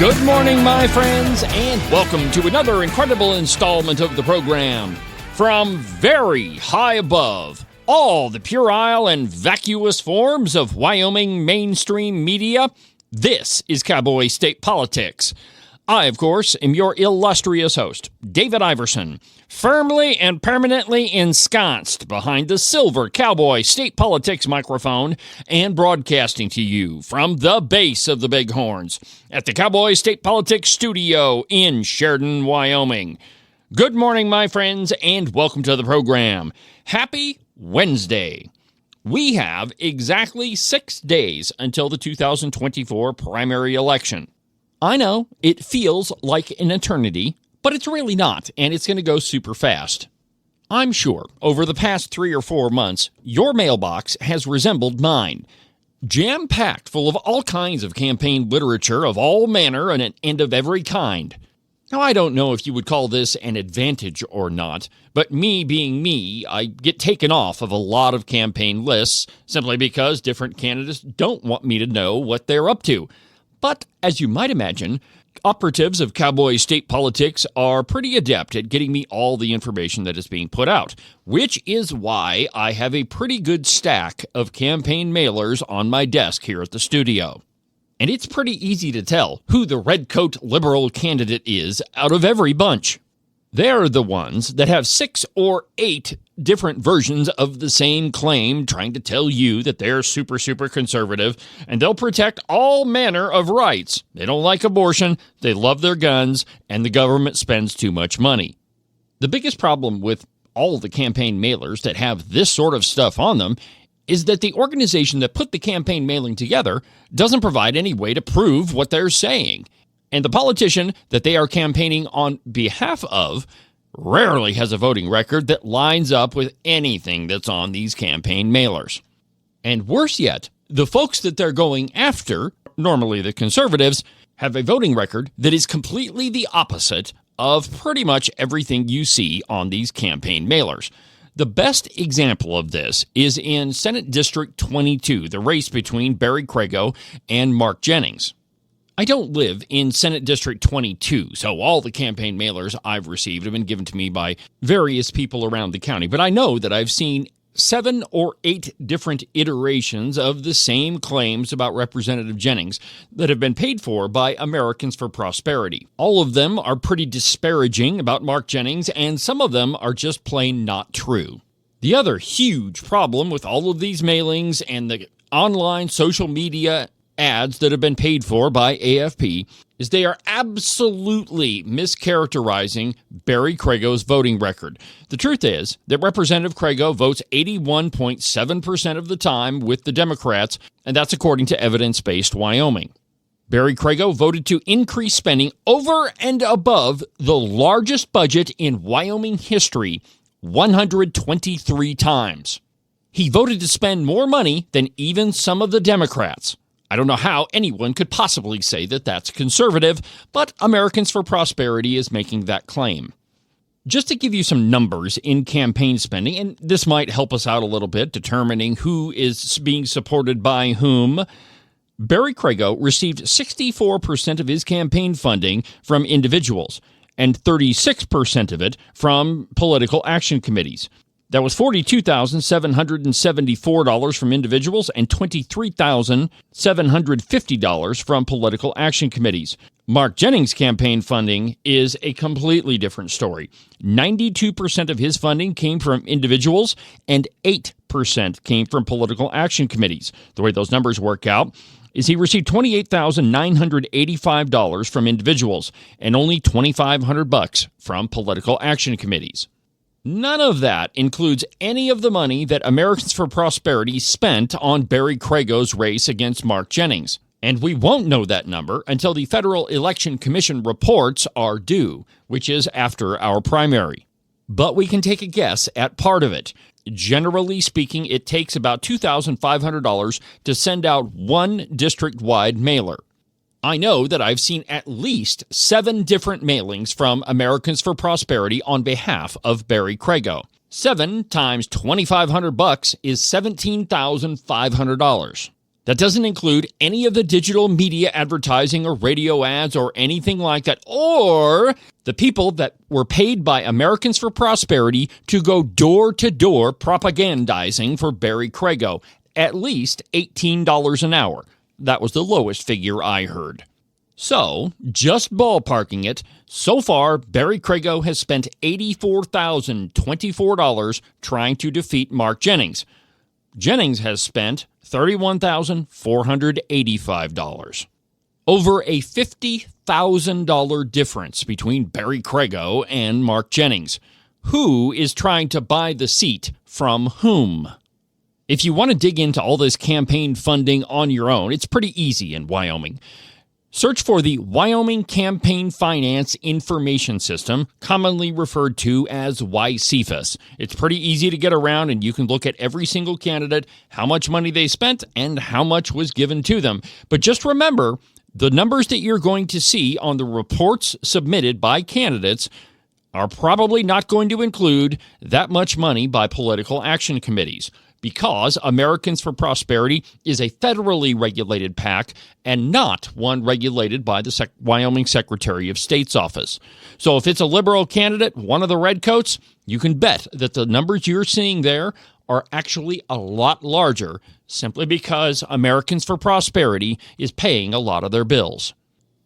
Good morning, my friends, and welcome to another incredible installment of the program. From very high above all the puerile and vacuous forms of Wyoming mainstream media, this is Cowboy State Politics. I, of course, am your illustrious host, David Iverson, firmly and permanently ensconced behind the silver Cowboy State Politics microphone and broadcasting to you from the base of the Bighorns at the Cowboy State Politics studio in Sheridan, Wyoming. Good morning, my friends, and welcome to the program. Happy Wednesday. We have exactly 6 days until the 2024 primary election. I know it feels like an eternity, but it's really not, and it's going to go super fast. I'm sure over the past 3 or 4 months, your mailbox has resembled mine, jam-packed full of all kinds of campaign literature of all manner and of every kind. Now, I don't know if you would call this an advantage or not, but me being me, I get taken off of a lot of campaign lists simply because different candidates don't want me to know what they're up to. But, as you might imagine, operatives of Cowboy State Politics are pretty adept at getting me all the information that is being put out, which is why I have a pretty good stack of campaign mailers on my desk here at the studio. And it's pretty easy to tell who the redcoat liberal candidate is out of every bunch. They're the ones that have 6 or 8 different versions of the same claim trying to tell you that they're super conservative and they'll protect all manner of rights. They don't like abortion, they love their guns, and the government spends too much money. The biggest problem with all the campaign mailers that have this sort of stuff on them is that the organization that put the campaign mailing together doesn't provide any way to prove what they're saying. And the politician that they are campaigning on behalf of rarely has a voting record that lines up with anything that's on these campaign mailers. And worse yet, the folks that they're going after, normally the conservatives, have a voting record that is completely the opposite of pretty much everything you see on these campaign mailers. The best example of this is in Senate District 22, the race between Barry Crago and Mark Jennings. I don't live in Senate District 22, so all the campaign mailers I've received have been given to me by various people around the county, but I know that I've seen 7 or 8 different iterations of the same claims about Representative Jennings that have been paid for by Americans for Prosperity. All of them are pretty disparaging about Mark Jennings, and some of them are just plain not true. The other huge problem with all of these mailings and the online social media ads that have been paid for by AFP is they are absolutely mischaracterizing Barry Crago's voting record. The truth is that Representative Crago votes 81.7% of the time with the Democrats, and that's according to Evidence-Based Wyoming. Barry Crago voted to increase spending over and above the largest budget in Wyoming history 123 times. He voted to spend more money than even some of the Democrats. I don't know how anyone could possibly say that that's conservative, but Americans for Prosperity is making that claim. Just to give you some numbers in campaign spending, and this might help us out a little bit determining who is being supported by whom, Barry Crago received 64% of his campaign funding from individuals and 36% of it from political action committees. That was $42,774 from individuals and $23,750 from political action committees. Mark Jennings' campaign funding is a completely different story. 92% of his funding came from individuals and 8% came from political action committees. The way those numbers work out is he received $28,985 from individuals and only $2,500 from political action committees. None of that includes any of the money that Americans for Prosperity spent on Barry Crago's race against Mark Jennings. And we won't know that number until the Federal Election Commission reports are due, which is after our primary. But we can take a guess at part of it. Generally speaking, it takes about $2,500 to send out one district-wide mailer. I know that I've seen at least 7 different mailings from Americans for Prosperity on behalf of Barry Crago. 7 times $2,500 is $17,500. That doesn't include any of the digital media advertising or radio ads or anything like that, or the people that were paid by Americans for Prosperity to go door-to-door propagandizing for Barry Crago, at least $18 an hour. That was the lowest figure I heard. So, just ballparking it, so far, Barry Crago has spent $84,024 trying to defeat Mark Jennings. Jennings has spent $31,485. Over a $50,000 difference between Barry Crago and Mark Jennings. Who is trying to buy the seat from whom? If you want to dig into all this campaign funding on your own, it's pretty easy in Wyoming. Search for the Wyoming Campaign Finance Information System, commonly referred to as YCFIS. It's pretty easy to get around, and you can look at every single candidate, how much money they spent, and how much was given to them. But just remember, the numbers that you're going to see on the reports submitted by candidates are probably not going to include that much money by political action committees, because Americans for Prosperity is a federally regulated PAC and not one regulated by the Wyoming Secretary of State's office. So if it's a liberal candidate, one of the redcoats, you can bet that the numbers you're seeing there are actually a lot larger, simply because Americans for Prosperity is paying a lot of their bills.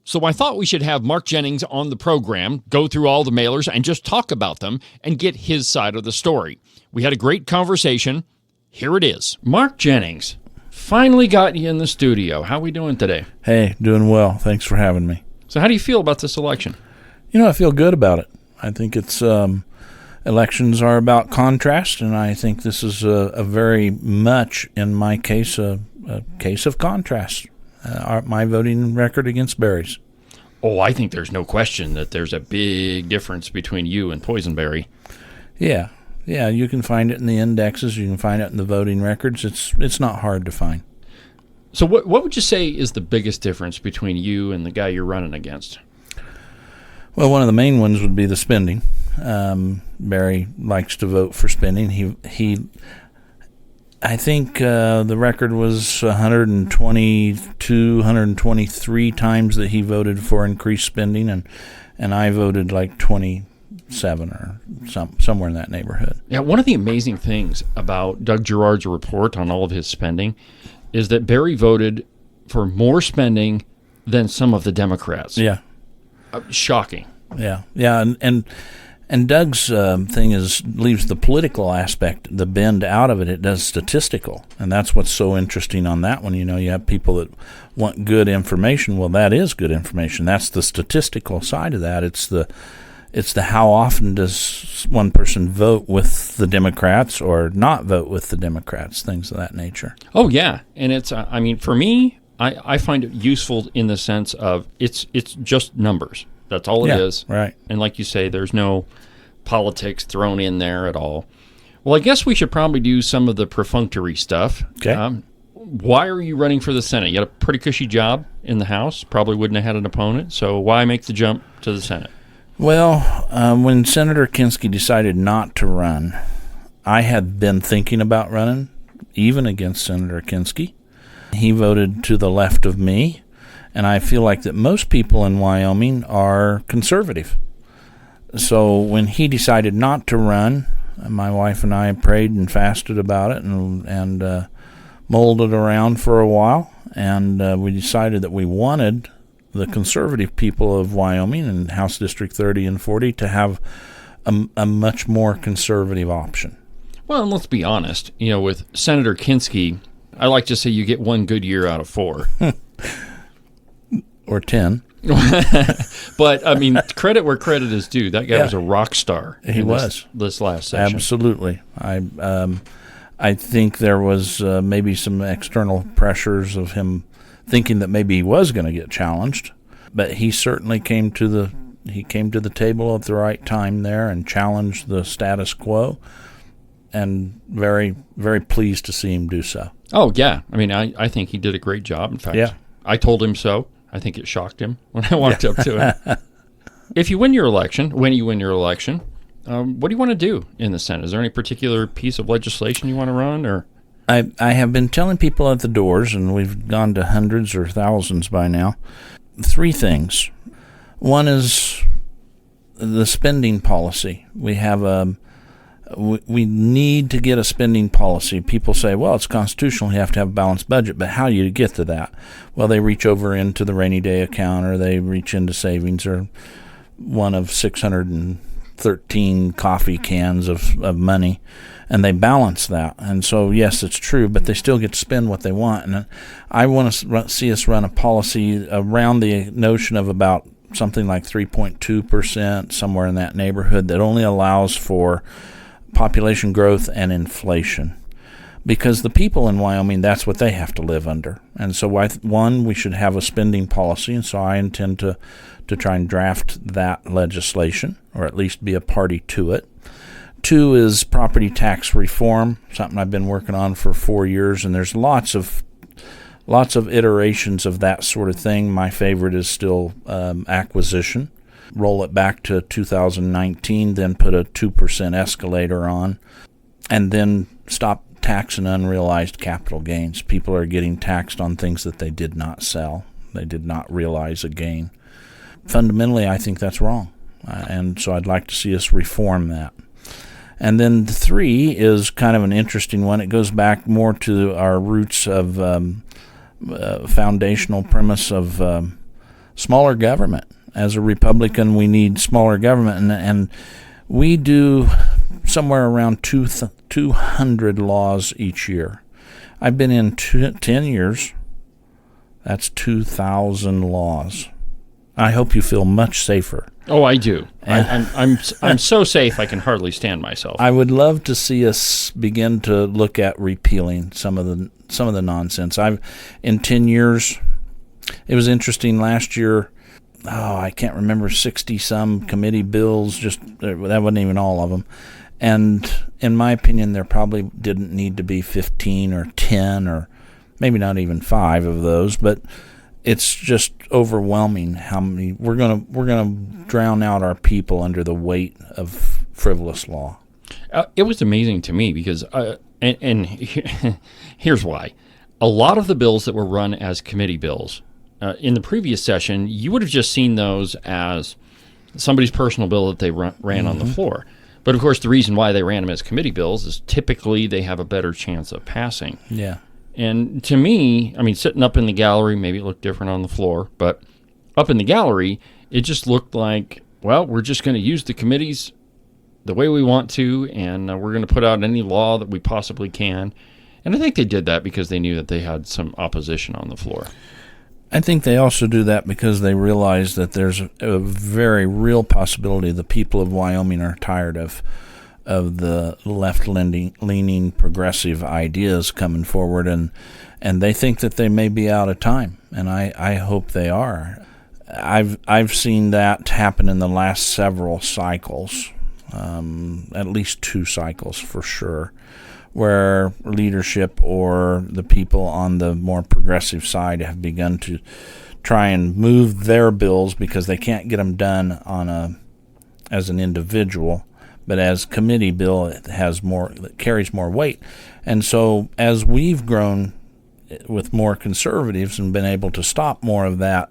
So I thought we should have Mark Jennings on the program, go through all the mailers and just talk about them and get his side of the story. We had a great conversation. Here it is. Mark Jennings, finally got you in the studio. How are we doing today? Hey, doing well. Thanks for having me. So how do you feel about this election? I feel good about it. I think it's elections are about contrast, and I think this is a very much, in my case, a case of contrast. My voting record against Barry's. Oh, I think there's no question that there's a big difference between you and Poisonberry. Yeah. Yeah, you can find it in the indexes. You can find it in the voting records. It's not hard to find. So what would you say is the biggest difference between you and the guy you're running against? Well, one of the main ones would be the spending. Barry likes to vote for spending. I think the record was 122, 123 times that he voted for increased spending, and I voted like 27 or somewhere in that neighborhood. Yeah, one of the amazing things about Doug Gerard's report on all of his spending is that Barry voted for more spending than some of the Democrats. Yeah. Shocking. Yeah, and Doug's thing leaves the political aspect, the bend out of it. It does statistical, and that's what's so interesting on that one. You have people that want good information. Well, that is good information. That's the statistical side of that. It's the how often does one person vote with the Democrats or not vote with the Democrats, things of that nature. Oh, yeah. And it's, for me, I find it useful in the sense of it's just numbers. That's all it is. Right. And like you say, there's no politics thrown in there at all. Well, I guess we should probably do some of the perfunctory stuff. Okay. Why are you running for the Senate? You had a pretty cushy job in the House. Probably wouldn't have had an opponent. So why make the jump to the Senate? Well, when Senator Kinski decided not to run, I had been thinking about running, even against Senator Kinski. He voted to the left of me, and I feel like that most people in Wyoming are conservative. So when he decided not to run, my wife and I prayed and fasted about it and mulled it around for a while, and we decided that we wanted the conservative people of Wyoming and House District 30 and 40 to have a much more conservative option. Well, and let's be honest, with Senator Kinski, I like to say you get one good year out of 4. Or 10. But, credit where credit is due. That guy was a rock star. He was. This last session. Absolutely. I think there was maybe some external pressures of him thinking that maybe he was going to get challenged, but he certainly came to the table at the right time there and challenged the status quo, and very, very pleased to see him do so. Oh, yeah. I think he did a great job. In fact, I told him so. I think it shocked him when I walked up to him. If you win your election, what do you want to do in the Senate? Is there any particular piece of legislation you want to run, or? I have been telling people at the doors, and we've gone to hundreds or thousands by now, 3 things. One is the spending policy. We need to get a spending policy. People say, well, it's constitutional, you have to have a balanced budget, but how do you get to that? Well, they reach over into the rainy day account, or they reach into savings, or one of 613 coffee cans of money, and they balance that. And so, yes, it's true, but they still get to spend what they want. And I want to see us run a policy around the notion of about something like 3.2%, somewhere in that neighborhood, that only allows for population growth and inflation, because the people in Wyoming, that's what they have to live under. And so, one, we should have a spending policy, and so I intend to try and draft that legislation, or at least be a party to it. 2 is property tax reform, something I've been working on for 4 years, and there's lots of iterations of that sort of thing. My favorite is still acquisition. Roll it back to 2019, then put a 2% escalator on, and then stop taxing unrealized capital gains. People are getting taxed on things that they did not sell. They did not realize a gain. Fundamentally, I think that's wrong, and so I'd like to see us reform that. And then 3 is kind of an interesting one. It goes back more to our roots of foundational premise of smaller government. As a Republican, we need smaller government, and we do somewhere around 200 laws each year. I've been in 10 years. That's 2,000 laws. I hope you feel much safer. Oh, I do. I'm so safe I can hardly stand myself. I would love to see us begin to look at repealing some of the nonsense. In 10 years, it was interesting last year. I can't remember, 60-some committee bills, that wasn't even all of them. And in my opinion, there probably didn't need to be 15 or 10 or maybe not even 5 of those, but it's just overwhelming how many. We're gonna drown out our people under the weight of frivolous law. It was amazing to me because, here's why. A lot of the bills that were run as committee bills, in the previous session, you would have just seen those as somebody's personal bill that they ran on the floor. But, of course, the reason why they ran them as committee bills is typically they have a better chance of passing. Yeah. And to me, sitting up in the gallery, maybe it looked different on the floor, but up in the gallery, it just looked like, well, we're just going to use the committees the way we want to, and we're going to put out any law that we possibly can. And I think they did that because they knew that they had some opposition on the floor. I think they also do that because they realize that there's a very real possibility the people of Wyoming are tired of the left-leaning progressive ideas coming forward, and they think that they may be out of time, and I hope they are. I've seen that happen in the last several cycles, at least 2 cycles for sure, where leadership or the people on the more progressive side have begun to try and move their bills because they can't get them done as an individual, but as committee bill, it carries more weight. And so as we've grown with more conservatives and been able to stop more of that,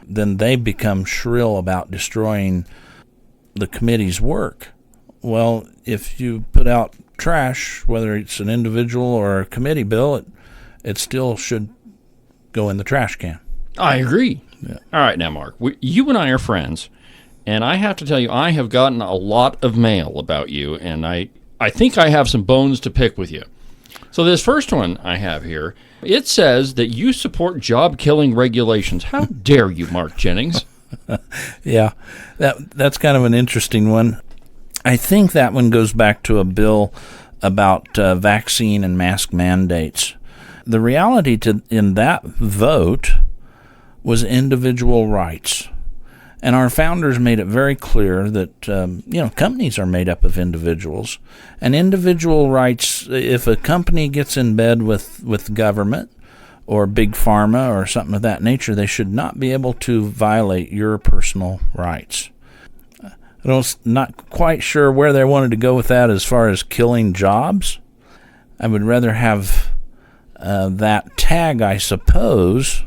then they become shrill about destroying the committee's work. Well, if you put out trash, whether it's an individual or a committee bill, it still should go in the trash can. I agree. Yeah. All right, now, Mark, you and I are friends, and I have to tell you, I have gotten a lot of mail about you, and I think I have some bones to pick with you. So this first one I have here, it says that you support job-killing regulations. How dare you, Mark Jennings? Yeah, that's kind of an interesting one. I think that one goes back to a bill about vaccine and mask mandates. The reality in that vote was individual rights. And our founders made it very clear that, companies are made up of individuals. And individual rights, if a company gets in bed with government or big pharma or something of that nature, they should not be able to violate your personal rights. I'm not quite sure where they wanted to go with that as far as killing jobs. I would rather have that tag, I suppose,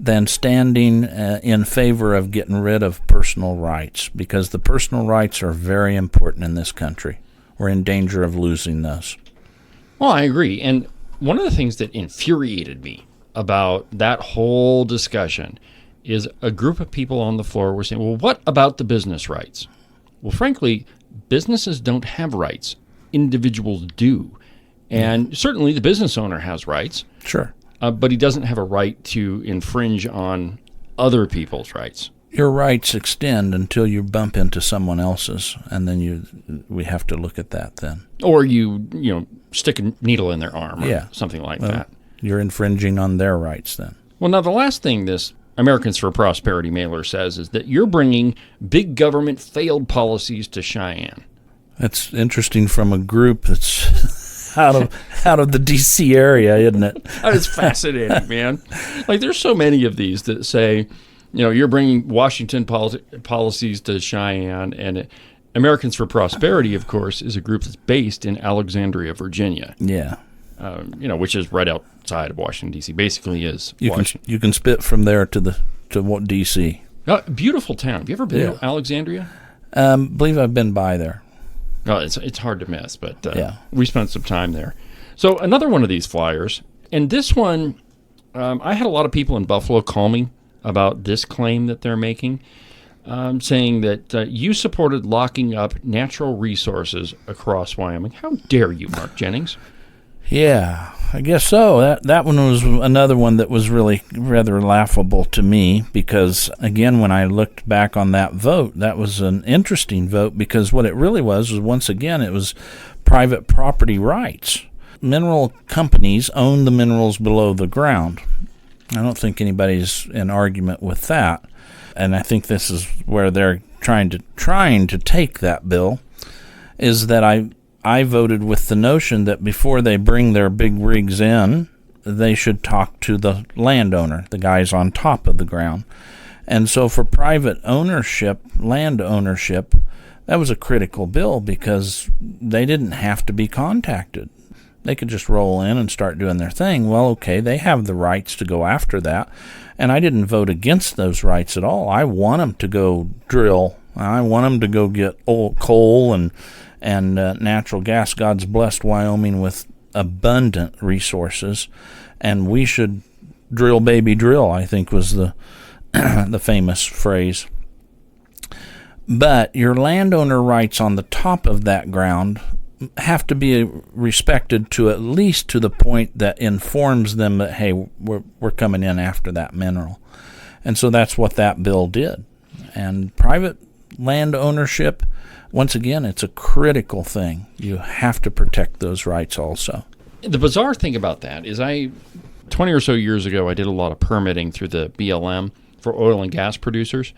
than standing in favor of getting rid of personal rights, because the personal rights are very important in this country. We're in danger of losing those. Well, I agree. And one of the things that infuriated me about that whole discussion is a group of people on the floor were saying, well, what about the business rights? Well, frankly, businesses don't have rights. Individuals do. And certainly the business owner has rights. Sure. But he doesn't have a right to infringe on other people's rights. Your rights extend until you bump into someone else's, and then we have to look at that then. Or you stick a needle in their arm or something like that. You're infringing on their rights then. Well, now the last thing this Americans for Prosperity mailer says is that you're bringing big government failed policies to Cheyenne. That's interesting from a group that's out of the D.C. area, isn't it? That is fascinating, man. Like, there's so many of these that say, you're bringing Washington policies to Cheyenne, and Americans for Prosperity, of course, is a group that's based in Alexandria, Virginia. Yeah. Which is right outside of Washington, D.C. Basically is Washington. You can spit from there to what D.C. Beautiful town. Have you ever been to Alexandria? Believe I've been by there. Oh, it's hard to miss, but we spent some time there. So another one of these flyers, and this one, I had a lot of people in Buffalo call me about this claim that they're making, saying that you supported locking up natural resources across Wyoming. How dare you, Mark Jennings? Yeah, I guess so. That one was another one that was really rather laughable to me because, again, when I looked back on that vote, that was an interesting vote because what it really was once again, it was private property rights. Mineral companies own the minerals below the ground. I don't think anybody's in argument with that, and I think this is where they're trying to take that bill, is that I voted with the notion that before they bring their big rigs in, they should talk to the landowner, the guys on top of the ground. And so for private ownership, land ownership, that was a critical bill because they didn't have to be contacted. They could just roll in and start doing their thing. Well, okay, they have the rights to go after that. And I didn't vote against those rights at all. I want them to go drill. I want them to go get old coal and natural gas. God's blessed Wyoming with abundant resources, and we should drill, baby, drill, I think was the famous phrase. But your landowner rights on the top of that ground have to be respected to at least to the point that informs them that, hey, we're coming in after that mineral. And so that's what that bill did. And private land ownership, once again, it's a critical thing. You have to protect those rights also. The bizarre thing about that is 20 or so years ago, I did a lot of permitting through the BLM for oil and gas producers.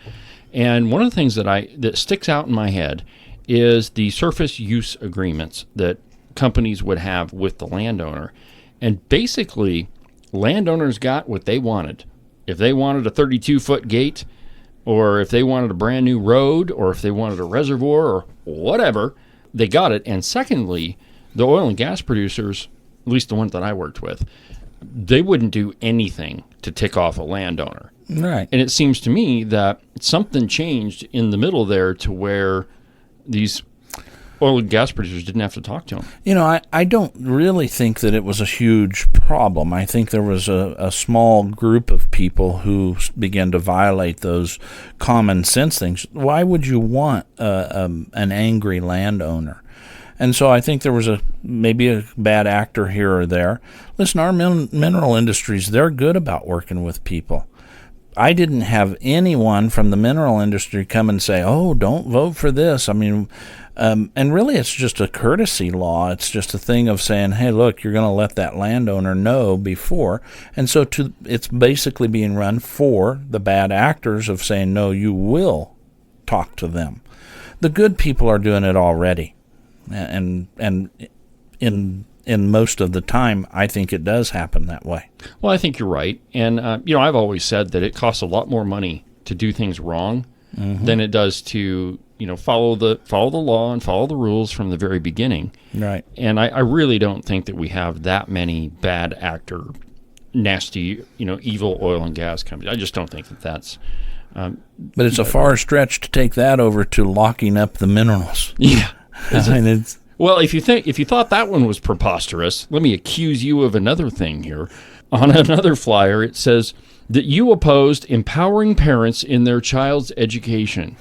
And one of the things that sticks out in my head is the surface use agreements that companies would have with the landowner. And basically, landowners got what they wanted. If they wanted a 32-foot gate, or if they wanted a brand new road, or if they wanted a reservoir, or whatever, they got it. And secondly, the oil and gas producers, at least the ones that I worked with, they wouldn't do anything to tick off a landowner. Right. And it seems to me that something changed in the middle there to where these oil and gas producers didn't have to talk to them. I don't really think that it was a huge problem. I think there was a small group of people who began to violate those common sense things. Why would you want an angry landowner? And so I think there was maybe a bad actor here or there. Listen, our mineral industries, they're good about working with people. I didn't have anyone from the mineral industry come and say, oh, don't vote for this. I mean, and really it's just a courtesy law. It's just a thing of saying, hey, look, you're going to let that landowner know before. And so it's basically being run for the bad actors of saying, no, you will talk to them. The good people are doing it already. And in most of the time, I think it does happen that way. Well, I think you're right. And, I've always said that it costs a lot more money to do things wrong than it does to follow the law and follow the rules from the very beginning. Right. And I really don't think that we have that many bad actor, nasty, evil oil and gas companies. I just don't think that that's. But it's a far stretch to take that over to locking up the minerals. Yeah. It's Well, if you thought that one was preposterous, let me accuse you of another thing here. On another flyer, it says that you opposed empowering parents in their child's education.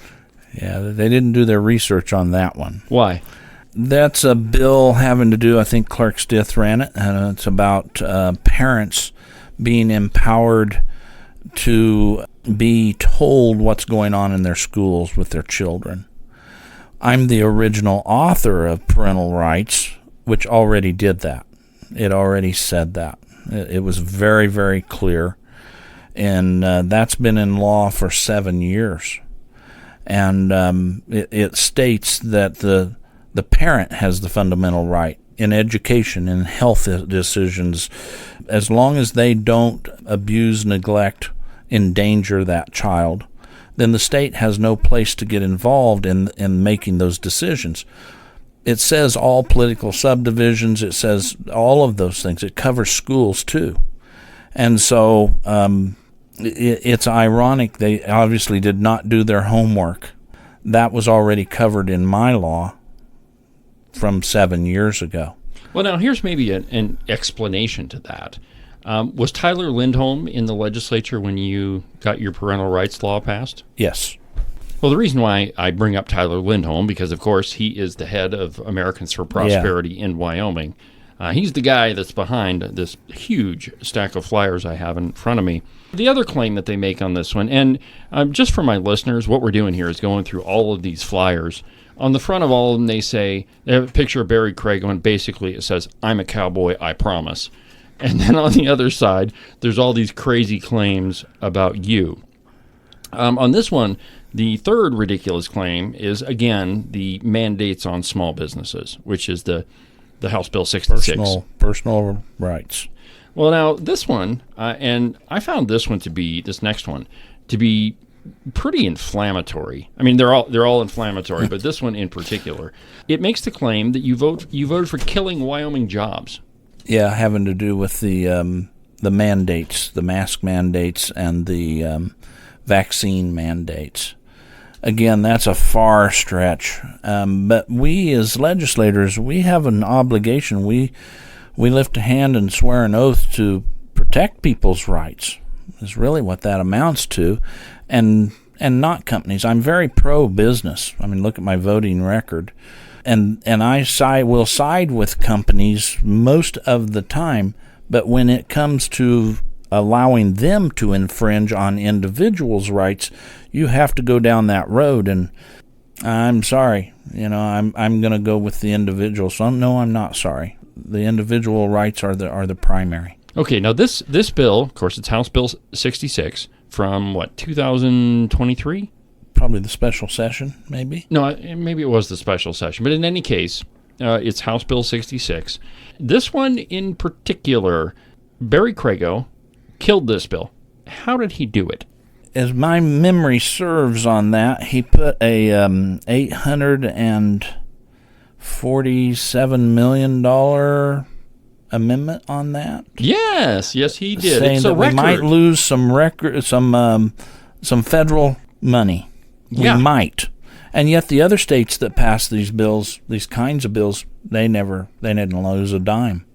Yeah, they didn't do their research on that one. Why? That's a bill having to do, I think Clark Stith ran it, and it's about parents being empowered to be told what's going on in their schools with their children. I'm the original author of Parental Rights, which already did that. It already said that. It was very, very clear, and that's been in law for 7 years. And it states that the parent has the fundamental right in education, in health decisions, as long as they don't abuse, neglect, endanger that child, then the state has no place to get involved in making those decisions. It says all political subdivisions. It says all of those things. It covers schools too. And so it's ironic they obviously did not do their homework. That was already covered in my law from 7 years ago. Well, now here's maybe an explanation to that. Was Tyler Lindholm in the legislature when you got your parental rights law passed? Yes. Well, the reason why I bring up Tyler Lindholm, because, of course, he is the head of Americans for Prosperity in Wyoming. He's the guy that's behind this huge stack of flyers I have in front of me. The other claim that they make on this one, and just for my listeners, what we're doing here is going through all of these flyers. On the front of all of them, they have a picture of Barry Crago, and basically it says, "I'm a cowboy, I promise." And then on the other side, there's all these crazy claims about you. On this one, the third ridiculous claim is, again, the mandates on small businesses, which is the House Bill 66. Personal rights. Well, now, this one, and I found this next one, to be pretty inflammatory. I mean, they're all inflammatory, but this one in particular. It makes the claim that you voted for killing Wyoming jobs. Yeah, having to do with the mandates, the mask mandates, and the vaccine mandates. Again, that's a far stretch. But we as legislators, we have an obligation. We lift a hand and swear an oath to protect people's rights. Is really what that amounts to, and not companies. I'm very pro-business. I mean, look at my voting record. And I will side with companies most of the time, but when it comes to allowing them to infringe on individuals' rights, you have to go down that road. And I'm sorry, I'm going to go with the individual. So no, I'm not sorry. The individual rights are the primary. Okay, now this bill, of course, it's House Bill 66 from 2023. Probably the special session, maybe? No, maybe it was the special session. But in any case, it's House Bill 66. This one in particular, Barry Crago killed this bill. How did he do it? As my memory serves on that, he put a $847 million amendment on that. Yes, he did. Saying it's that we might lose some federal money. Yeah. We might. And yet the other states that passed these bills, these kinds of bills, they didn't lose a dime.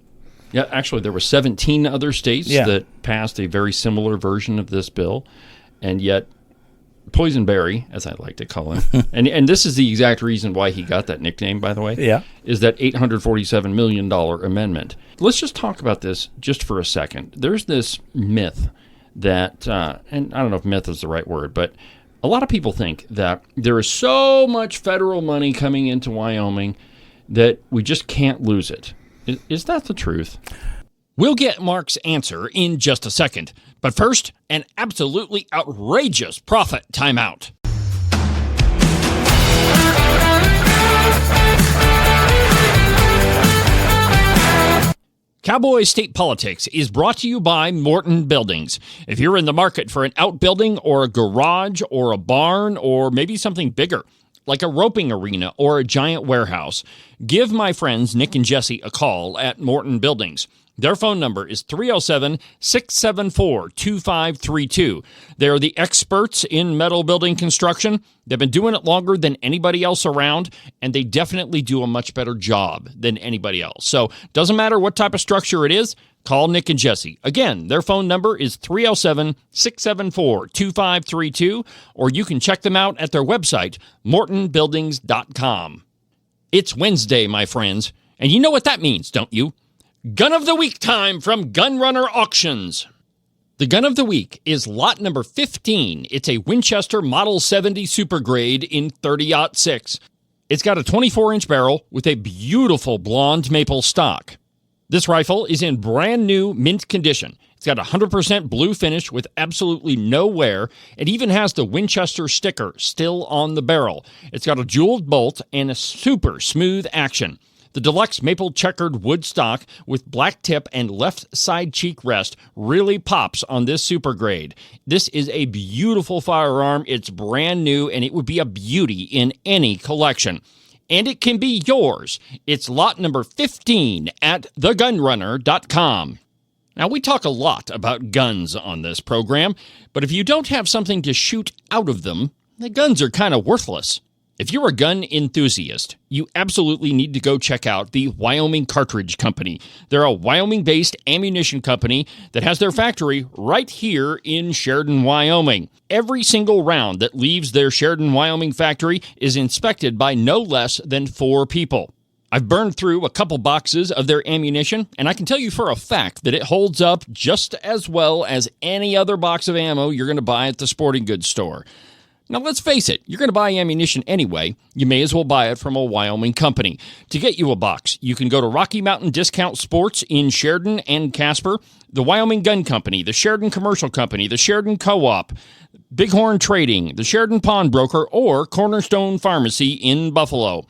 Yeah, actually, there were 17 other states that passed a very similar version of this bill, and yet Poison Barry, as I like to call him, and this is the exact reason why he got that nickname, by the way, is that $847 million amendment. Let's just talk about this just for a second. There's this myth that, and I don't know if myth is the right word, but a lot of people think that there is so much federal money coming into Wyoming that we just can't lose it. Is that the truth? We'll get Mark's answer in just a second. But first, an absolutely outrageous profit timeout. Cowboy State Politics is brought to you by Morton Buildings. If you're in the market for an outbuilding or a garage or a barn or maybe something bigger, like a roping arena or a giant warehouse, give my friends Nick and Jesse a call at Morton Buildings. Their phone number is 307-674-2532. They're the experts in metal building construction. They've been doing it longer than anybody else around, and they definitely do a much better job than anybody else. So doesn't matter what type of structure it is, call Nick and Jesse. Again, their phone number is 307-674-2532, or you can check them out at their website, mortonbuildings.com. It's Wednesday, my friends, and you know what that means, don't you? Gun of the Week time from Gun Runner Auctions. The gun of the week is lot number 15. It's a Winchester Model 70 Super Grade in 30-06. It's got a 24-inch barrel with a beautiful blonde maple stock. This rifle is in brand new mint condition. It's got a 100% blue finish with absolutely no wear. It even has the Winchester sticker still on the barrel. It's got a jeweled bolt and a super smooth action. The deluxe maple checkered wood stock with black tip and left side cheek rest really pops on this super grade. This is a beautiful firearm. It's brand new, and it would be a beauty in any collection. And it can be yours. It's lot number 15 at thegunrunner.com. Now, we talk a lot about guns on this program, but if you don't have something to shoot out of them, the guns are kind of worthless. If you're a gun enthusiast, you absolutely need to go check out the Wyoming Cartridge Company. They're a Wyoming-based ammunition company that has their factory right here in Sheridan, Wyoming. Every single round that leaves their Sheridan, Wyoming factory is inspected by no less than 4 people. I've burned through a couple boxes of their ammunition, and I can tell you for a fact that it holds up just as well as any other box of ammo you're going to buy at the sporting goods store. Now, let's face it, you're going to buy ammunition anyway. You may as well buy it from a Wyoming company. To get you a box, you can go to Rocky Mountain Discount Sports in Sheridan and Casper, the Wyoming Gun Company, the Sheridan Commercial Company, the Sheridan Co-op, Bighorn Trading, the Sheridan Pawnbroker, or Cornerstone Pharmacy in Buffalo.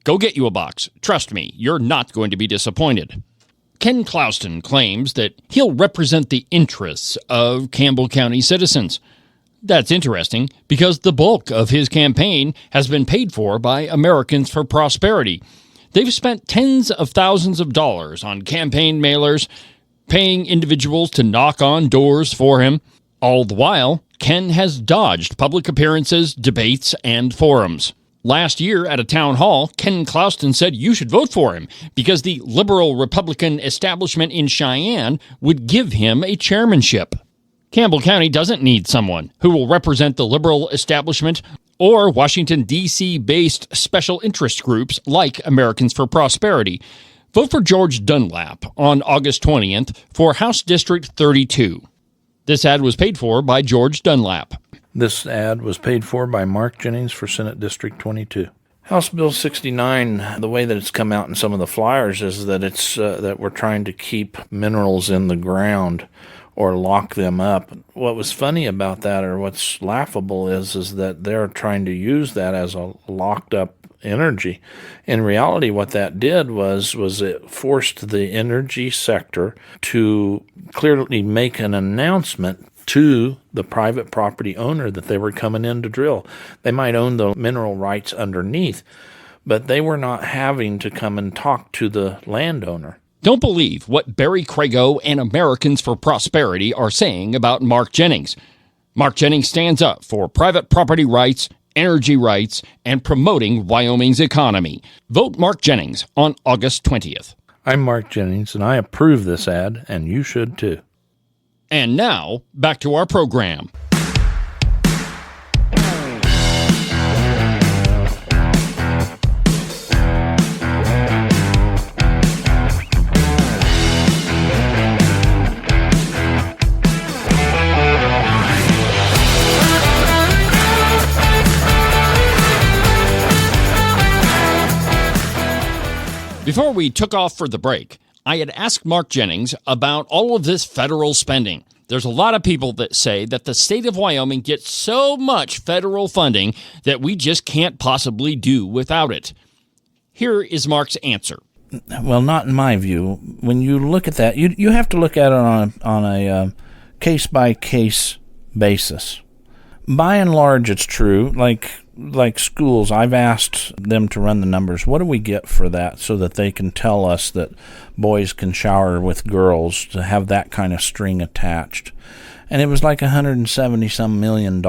Go get you a box. Trust me, you're not going to be disappointed. Ken Clouston claims that he'll represent the interests of Campbell County citizens. That's interesting because the bulk of his campaign has been paid for by Americans for Prosperity. They've spent tens of thousands of dollars on campaign mailers, paying individuals to knock on doors for him. All the while, Ken has dodged public appearances, debates, and forums. Last year at a town hall, Ken Clouston said you should vote for him because the liberal Republican establishment in Cheyenne would give him a chairmanship. Campbell County doesn't need someone who will represent the liberal establishment or Washington, D.C.-based special interest groups like Americans for Prosperity. Vote for George Dunlap on August 20th for House District 32. This ad was paid for by George Dunlap. This ad was paid for by Mark Jennings for Senate District 22. House Bill 69, the way that it's come out in some of the flyers is that it's that we're trying to keep minerals in the ground or lock them up. What was funny about that, or what's laughable, is that they're trying to use that as a locked up energy. In reality, what that did was it forced the energy sector to clearly make an announcement to the private property owner that they were coming in to drill. They might own the mineral rights underneath, but they were not having to come and talk to the landowner. Don't believe what Barry Crago and Americans for Prosperity are saying about Mark Jennings. Mark Jennings stands up for private property rights, energy rights, and promoting Wyoming's economy. Vote Mark Jennings on August 20th. I'm Mark Jennings, and I approve this ad, and you should too. And now, back to our program. Before we took off for the break, I had asked Mark Jennings about all of this federal spending. There's a lot of people that say that the state of Wyoming gets so much federal funding that we just can't possibly do without it. Here is Mark's answer. Well, not in my view. When you look at that, you have to look at it on a case-by-case basis. By and large, it's true. Like like schools, I've asked them to run the numbers. What do we get for that so that they can tell us that boys can shower with girls, to have that kind of string attached? And it was like $170-some million.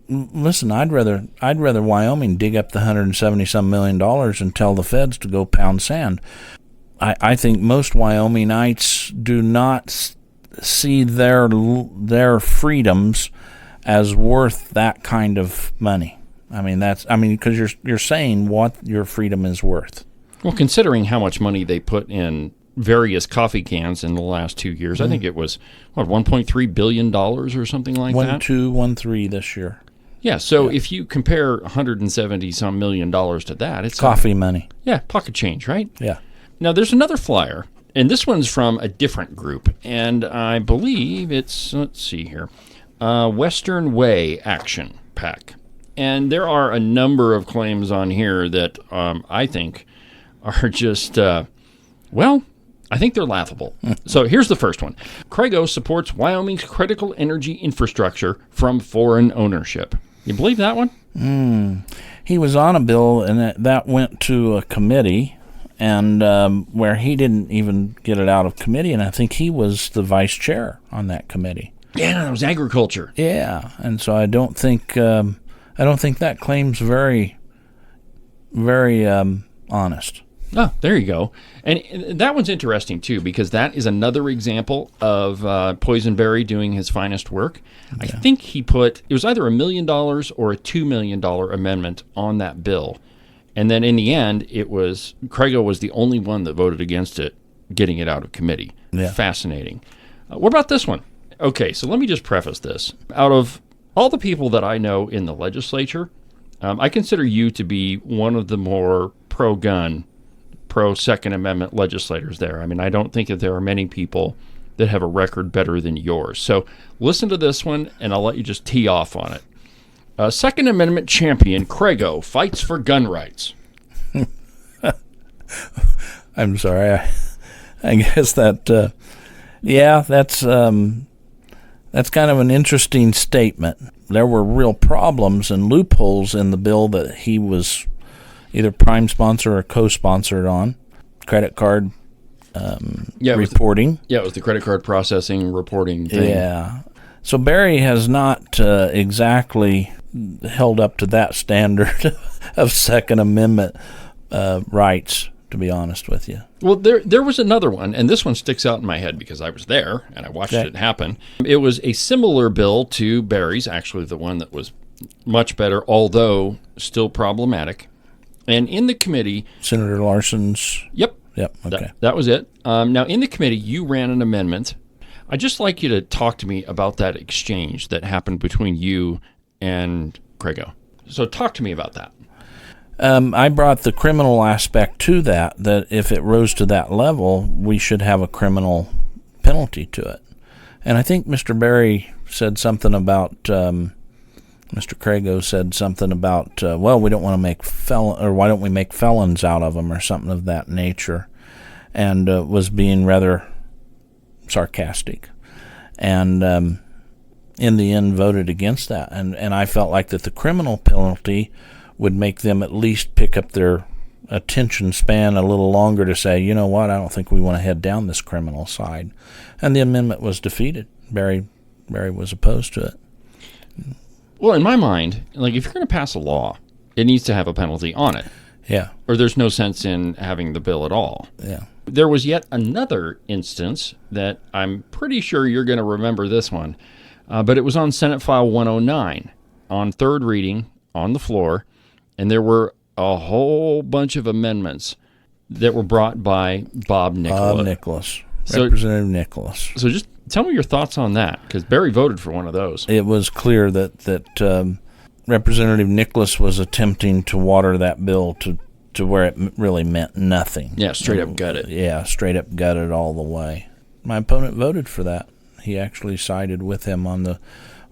Listen, I'd rather Wyoming dig up the $170-some million and tell the feds to go pound sand. I think most Wyomingites do not see their freedoms as worth that kind of money. Because you're saying what your freedom is worth. Well, considering how much money they put in various coffee cans in the last 2 years, I think it was $1.3 billion or something like that. 1.3 this year. Yeah, so if you compare $170-some million to that, it's coffee money. Yeah, pocket change, right? Yeah. Now, there's another flyer, and this one's from a different group, and I believe it's, let's see here, Western Way Action PAC. And there are a number of claims on here that I think are just, I think they're laughable. So here's the first one. Crago supports Wyoming's critical energy infrastructure from foreign ownership. You believe that one? He was on a bill, and that went to a committee, and where he didn't even get it out of committee, and I think he was the vice chair on that committee. Yeah, it was agriculture. Yeah, and so I don't think that claim's very, very honest. Oh, there you go. And that one's interesting, too, because that is another example of Poison Barry doing his finest work. Yeah. I think he it was either $1 million or a $2 million amendment on that bill. And then in the end, Crago was the only one that voted against it, getting it out of committee. Yeah. Fascinating. What about this one? Okay, so let me just preface this. Out of all the people that I know in the legislature, I consider you to be one of the more pro-gun, pro-Second Amendment legislators there. I mean, I don't think that there are many people that have a record better than yours. So listen to this one, and I'll let you just tee off on it. Second Amendment champion Crago fights for gun rights. I'm sorry. I guess that, that's kind of an interesting statement. There were real problems and loopholes in the bill that he was either prime sponsor or co-sponsored on. Credit card reporting. It was the credit card processing reporting thing. Yeah. So Barry has not exactly held up to that standard of Second Amendment rights, to be honest with you. Well, there was another one, and this one sticks out in my head because I was there and I watched it happen. It was a similar bill to Barry's, actually the one that was much better, although still problematic. And in the committee... Senator Larson's... Yep, okay. That was it. Now, in the committee, you ran an amendment. I'd just like you to talk to me about that exchange that happened between you and Crago. So talk to me about that. I brought the criminal aspect to that if it rose to that level, we should have a criminal penalty to it. And I think Mr. Barry said something about... Mr. Crago said something about, we don't want to make why don't we make felons out of them or something of that nature, and was being rather sarcastic. And in the end voted against that. And I felt like that the criminal penalty would make them at least pick up their attention span a little longer to say, you know what, I don't think we want to head down this criminal side. And the amendment was defeated. Barry was opposed to it. Well, in my mind, like if you're going to pass a law, it needs to have a penalty on it. Yeah. Or there's no sense in having the bill at all. Yeah. There was yet another instance that I'm pretty sure you're going to remember this one, but it was on Senate File 109 on third reading on the floor, and there were a whole bunch of amendments that were brought by Bob Nicholas. Representative Nicholas. So just tell me your thoughts on that, because Barry voted for one of those. It was clear that Representative Nicholas was attempting to water that bill to where it really meant nothing. Yeah, straight up gutted. Yeah, straight up gutted all the way. My opponent voted for that. He actually sided with him on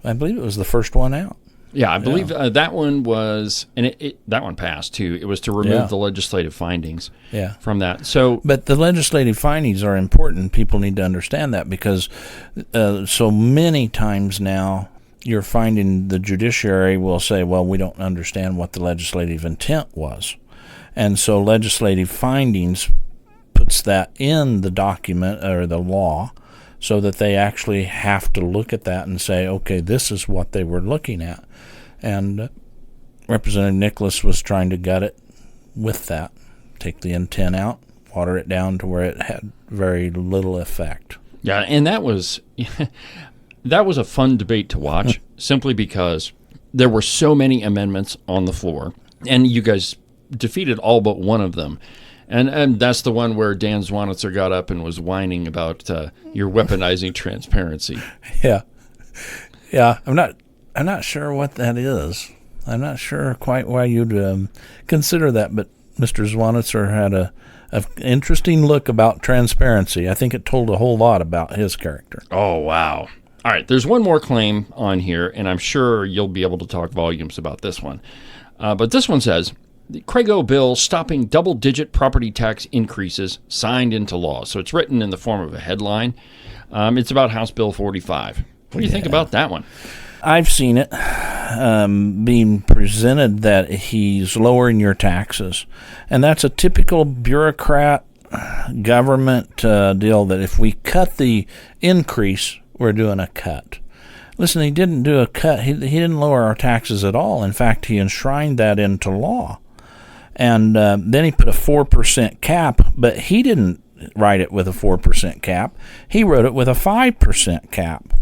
I believe it was the first one out. Yeah, I believe that one was, and that one passed too. It was to remove the legislative findings from that. But the legislative findings are important. People need to understand that because so many times now you're finding the judiciary will say, well, we don't understand what the legislative intent was. And so legislative findings puts that in the document or the law so that they actually have to look at that and say, okay, this is what they were looking at. And Representative Nicholas was trying to gut it with that, take the intent out, water it down to where it had very little effect. Yeah, and that was a fun debate to watch, simply because there were so many amendments on the floor, and you guys defeated all but one of them. And that's the one where Dan Zwanitzer got up and was whining about you're weaponizing transparency. Yeah. I'm not sure what that is. I'm not sure quite why you'd consider that, but Mr. Zwanitzer had an interesting look about transparency. I think it told a whole lot about his character. Oh, wow. All right, there's one more claim on here, and I'm sure you'll be able to talk volumes about this one. But this one says, the Crago bill stopping double-digit property tax increases signed into law. So it's written in the form of a headline. It's about House Bill 45. What do you think about that one? I've seen it being presented that he's lowering your taxes. And that's a typical bureaucrat government deal, that if we cut the increase, we're doing a cut. Listen, he didn't do a cut. He didn't lower our taxes at all. In fact, he enshrined that into law. And then he put a 4% cap, but he didn't write it with a 4% cap. He wrote it with a 5% cap.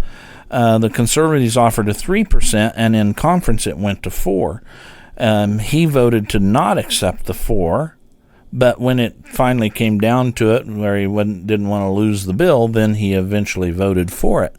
The conservatives offered a 3%, and in conference it went to 4%. He voted to not accept the 4%, but when it finally came down to it, where he didn't want to lose the bill, then he eventually voted for it.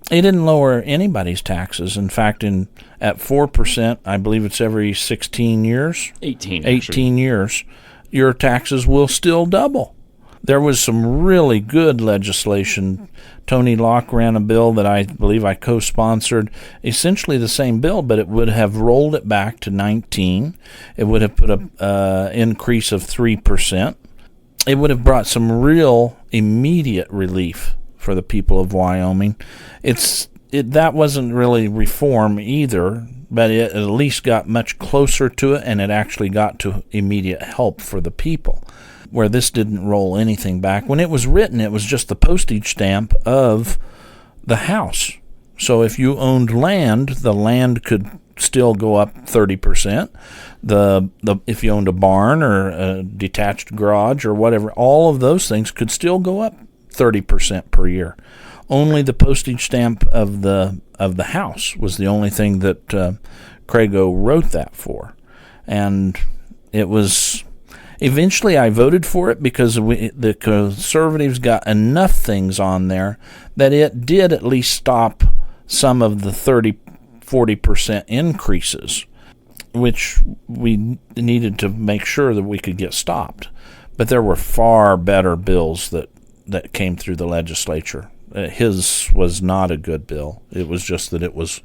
He didn't lower anybody's taxes. In fact, at 4%, I believe it's every 16 years. 18 years, your taxes will still double. There was some really good legislation. Tony Locke ran a bill that I believe I co-sponsored, essentially the same bill, but it would have rolled it back to 19. It would have put an increase of 3%. It would have brought some real immediate relief for the people of Wyoming. That wasn't really reform either, but it at least got much closer to it, and it actually got to immediate help for the people, where this didn't roll anything back. When it was written, it was just the postage stamp of the house. So if you owned land, the land could still go up 30%. If you owned a barn or a detached garage or whatever, all of those things could still go up 30% per year. Only the postage stamp of the house was the only thing that Crago wrote that for. And it was... Eventually, I voted for it because the conservatives got enough things on there that it did at least stop some of the 40% increases, which we needed to make sure that we could get stopped. But there were far better bills that came through the legislature. His was not a good bill. It was just that it was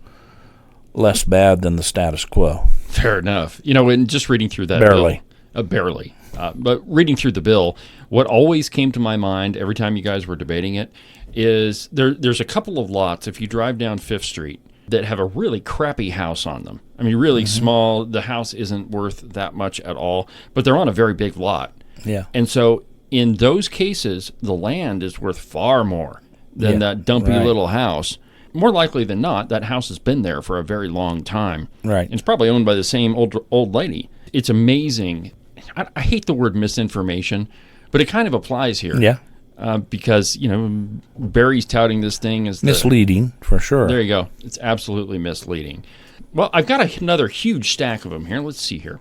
less bad than the status quo. Fair enough. And just reading through that Barely. Bill, barely. But reading through the bill, what always came to my mind every time you guys were debating it is there's a couple of lots, if you drive down 5th Street, that have a really crappy house on them. I mean, really small. The house isn't worth that much at all, but they're on a very big lot. Yeah. And so in those cases, the land is worth far more than that dumpy little house. More likely than not, that house has been there for a very long time. Right. And it's probably owned by the same old lady. It's amazing. I hate the word misinformation, but it kind of applies here. Yeah. Because, Barry's touting this thing as misleading, for sure. There you go. It's absolutely misleading. Well, I've got another huge stack of them here. Let's see here.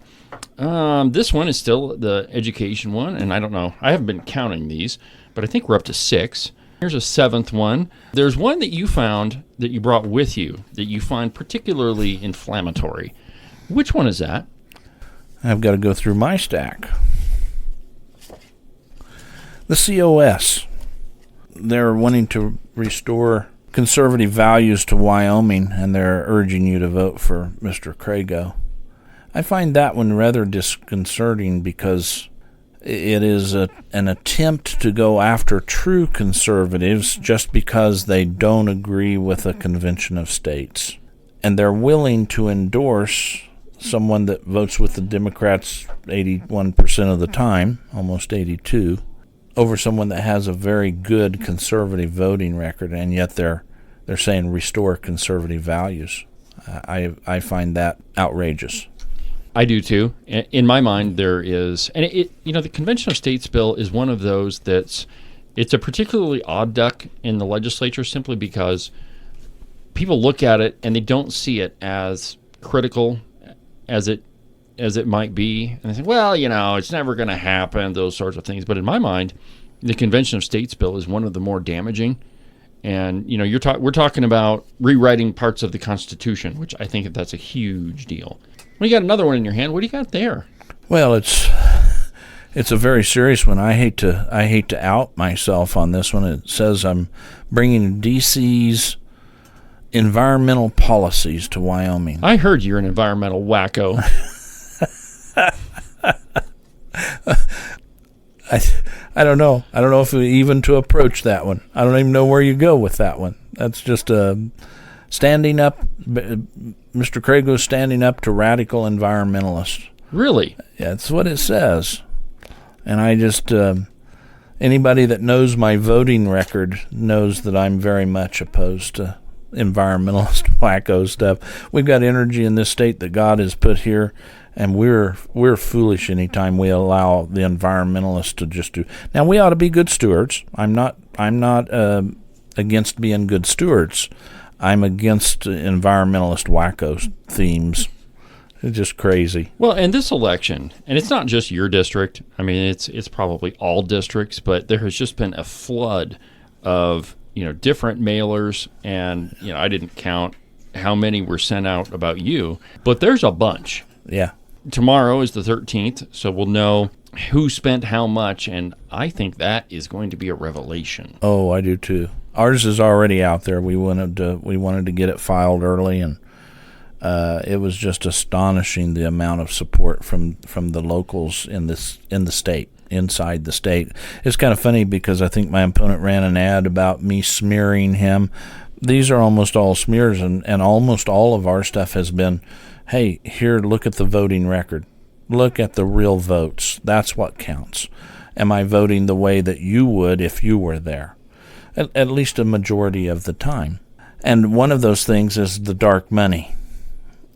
This one is still the education one, and I don't know. I haven't been counting these, but I think we're up to 6. Here's a 7th one. There's one that you found that you brought with you that you find particularly inflammatory. Which one is that? I've got to go through my stack. The COS. They're wanting to restore conservative values to Wyoming, and they're urging you to vote for Mr. Crago. I find that one rather disconcerting because It is an attempt to go after true conservatives just because they don't agree with a convention of states. And they're willing to endorse someone that votes with the Democrats 81% of the time, almost 82, over someone that has a very good conservative voting record, and yet they're saying restore conservative values. I find that outrageous. I do too. In my mind, there is, and the Convention of States bill is one of those it's a particularly odd duck in the legislature simply because people look at it and they don't see it as critical as it might be, and they think, well, it's never going to happen, those sorts of things. But in my mind, the Convention of States bill is one of the more damaging. And we're talking about rewriting parts of the Constitution, which I think that's a huge deal. Well, you got another one in your hand. What do you got there? Well, it's a very serious one. I hate to out myself on this one. It says I'm bringing DC's environmental policies to Wyoming. I heard you're an environmental wacko. I don't know. I don't know if even to approach that one. I don't even know where you go with that one. That's just standing up. Mr. Crago standing up to radical environmentalists. Really? Yeah, that's what it says. And I just anybody that knows my voting record knows that I'm very much opposed to environmentalist wacko stuff. We've got energy in this state that God has put here, and we're foolish anytime we allow the environmentalists to just do. Now, we ought to be good stewards. I'm not against being good stewards. I'm against environmentalist wacko themes. It's just crazy. Well, and this election, and it's not just your district. I mean, it's probably all districts, but there has just been a flood of different mailers, and I didn't count how many were sent out about you, but there's a bunch. Yeah. Tomorrow is the 13th, so we'll know who spent how much, and I think that is going to be a revelation. Oh, I do too. Ours is already out there. We wanted to get it filed early, and it was just astonishing the amount of support from the locals in the state, inside the state. It's kind of funny because I think my opponent ran an ad about me smearing him. These are almost all smears, and almost all of our stuff has been, hey, here, look at the voting record. Look at the real votes. That's what counts. Am I voting the way that you would if you were there? At least a majority of the time. And one of those things is the dark money.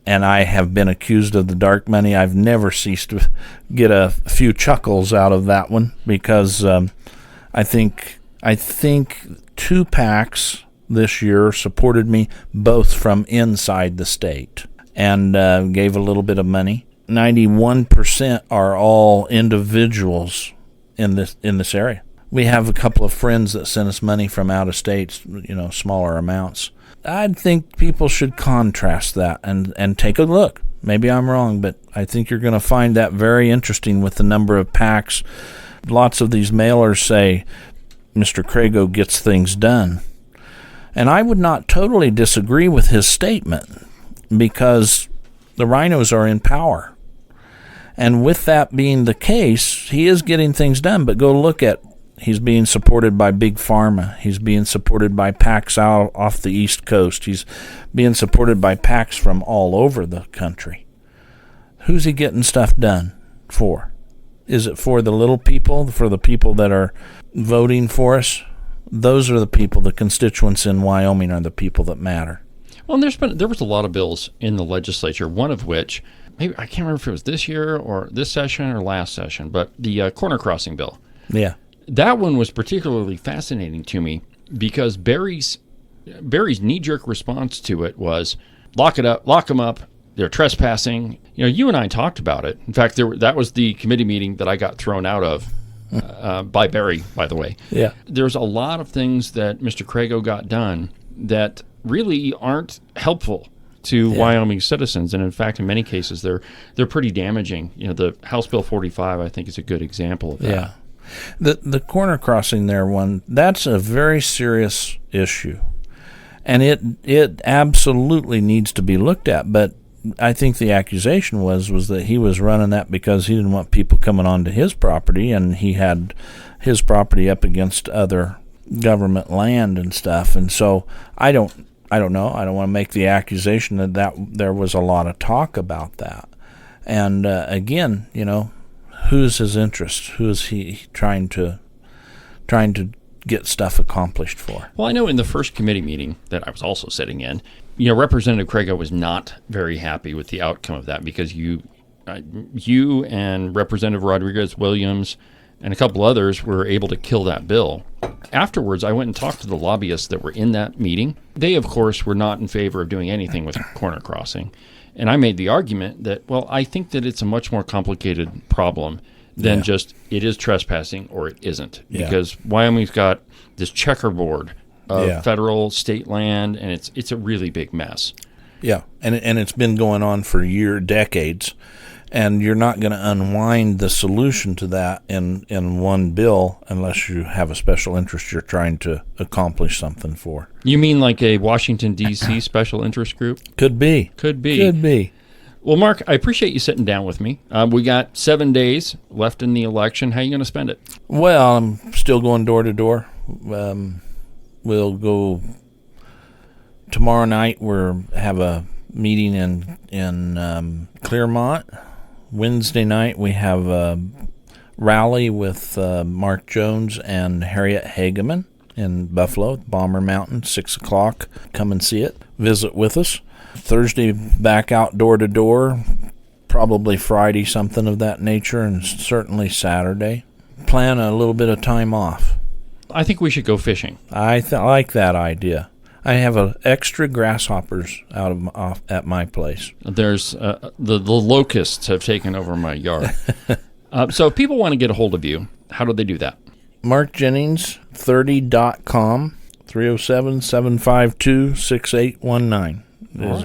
And I have been accused of the dark money. I've never ceased to get a few chuckles out of that one because I think 2 PACs this year supported me this from inside the state and gave a little bit of money. 91% are all individuals in this area. We have a couple of friends that send us money from out of state, smaller amounts. I think people should contrast that and take a look. Maybe I'm wrong, but I think you're going to find that very interesting with the number of PACs. Lots of these mailers say Mr. Crago gets things done. And I would not totally disagree with his statement because the rhinos are in power. And with that being the case, he is getting things done. But go look at, he's being supported by Big Pharma. He's being supported by PACs out off the East Coast. He's being supported by PACs from all over the country. Who's he getting stuff done for? Is it for the little people, for the people that are voting for us? Those are the people, the constituents in Wyoming are the people that matter. Well, and there was a lot of bills in the legislature, one of which, maybe I can't remember if it was this year or this session or last session, but the corner crossing bill. Yeah. That one was particularly fascinating to me because Barry's knee-jerk response to it was, lock it up, lock them up, they're trespassing. You and I talked about it. In fact, that was the committee meeting that I got thrown out of by Barry, by the way. Yeah. There's a lot of things that Mr. Crago got done that really aren't helpful to Wyoming citizens, and in fact, in many cases, they're pretty damaging. The House Bill 45, I think, is a good example of that. Yeah. The corner crossing there that's a very serious issue, and it absolutely needs to be looked at. But I think the accusation was that he was running that because he didn't want people coming onto his property, and he had his property up against other government land and stuff. And so I don't know. I don't want to make the accusation that there was a lot of talk about that. And again, who's his interest? Who is he trying to get stuff accomplished for? Well, I know in the first committee meeting that I was also sitting in, Representative Crago was not very happy with the outcome of that because you and Representative Rodriguez-Williams and a couple others were able to kill that bill. Afterwards, I went and talked to the lobbyists that were in that meeting. They, of course, were not in favor of doing anything with corner crossing. And I made the argument that, well, I think that it's a much more complicated problem than just it is trespassing or it isn't. Because Wyoming's got this checkerboard of federal, state land, and it's a really big mess. Yeah, and it's been going on for decades, and you're not going to unwind the solution to that in one bill unless you have a special interest you're trying to accomplish something for. You mean like a Washington, D.C. special interest group? Could be. Well, Mark, I appreciate you sitting down with me. We got 7 days left in the election. How are you going to spend it? Well, I'm still going door to door. We'll go tomorrow night. We have a meeting in Clearmont. Wednesday night we have a rally with Mark Jones and Harriet Hageman in Buffalo, Bomber Mountain, 6 o'clock. Come and see it. Visit with us. Thursday, back out door to door. Probably Friday, something of that nature, and certainly Saturday. Plan a little bit of time off. I think we should go fishing. I like that idea. I have extra grasshoppers off at my place. There's the locusts have taken over my yard. So if people want to get a hold of you, how do they do that? MarkJennings30.com, 307-752-6819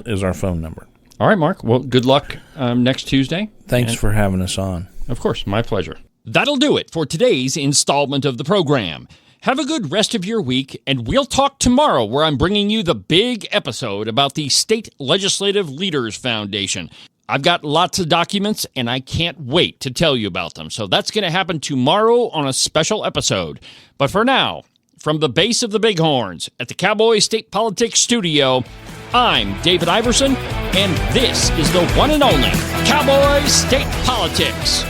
is our phone number. All right, Mark. Well, good luck next Tuesday. Thanks for having us on. Of course, my pleasure. That'll do it for today's installment of the program. Have a good rest of your week, and we'll talk tomorrow where I'm bringing you the big episode about the State Legislative Leaders Foundation. I've got lots of documents, and I can't wait to tell you about them. So that's going to happen tomorrow on a special episode. But for now, from the base of the Bighorns at the Cowboy State Politics Studio, I'm David Iverson, and this is the one and only Cowboy State Politics.